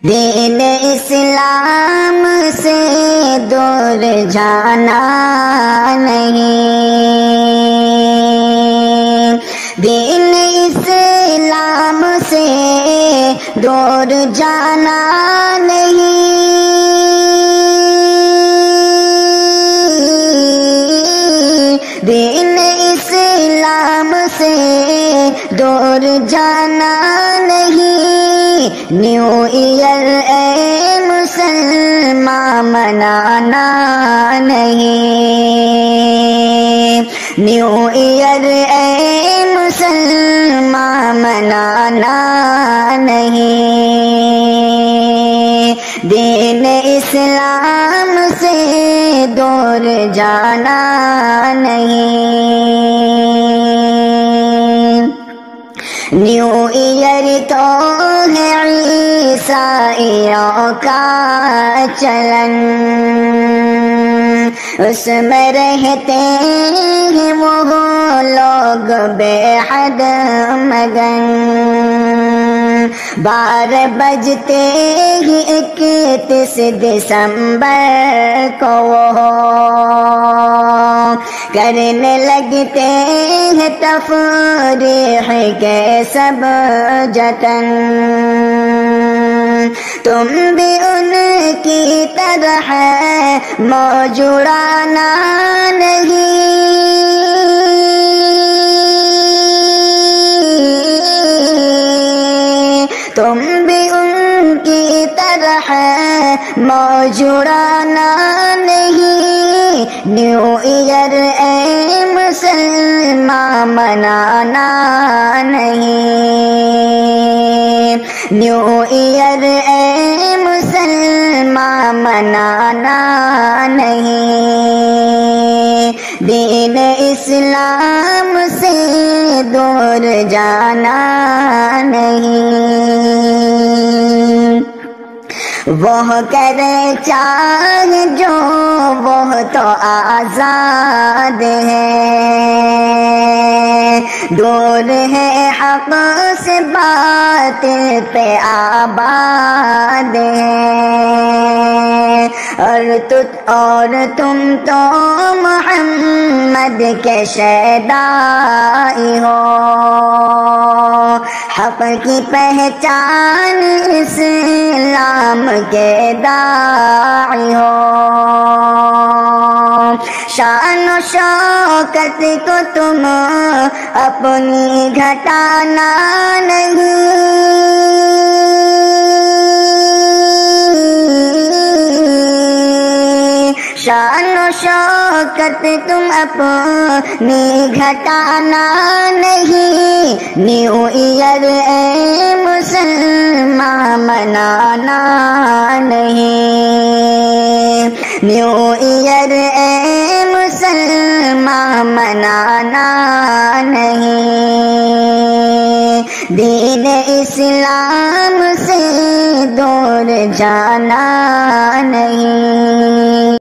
دین اسلام سے دور جانا نہیں، دین اسلام سے دور جانا نہیں، دین اسلام سے دور جانا نہیں۔ نیو ایئر اے مسلمان منانا نہیں، نیو ایئر اے مسلمان منانا نہیں، دین اسلام سے دور جانا نہیں۔ نیو ایئر تو ہے عیسائیوں کا چلن، اس میں رہتے ہیں وہ لوگ بے حد مگن، 12 بجتے ہی 31 دسمبر کو وہ کرنے لگتے ہیں تفریح کے سب جتن۔ تم بھی ان کی طرح موجورانا نہیں، تم بھی ان کی طرح موجورانا نہیں، نیو ایئر اے مسلمان منانا نہیں، نیو ایئر اے مسلمان منانا نہیں، دین اسلام سے دور جانا نہیں۔ وہ کرے چاہے جو وہ تو آزاد ہے، دور ہے حق سے باطل پہ آباد ہے، اور تم تو محمد کے شیدائی ہو، حق کی پہچان اسلام کے داعی ہو، شان و شوکت کو تم اپنی گھٹانا نہیں، شان و شوکت تم اپنی گھٹانا نہیں، نیو ایئر اے مسلمان منانا نہیں، نیو ایئر اے مسلمان منانا نہیں، دین اسلام سے دور جانا نہیں۔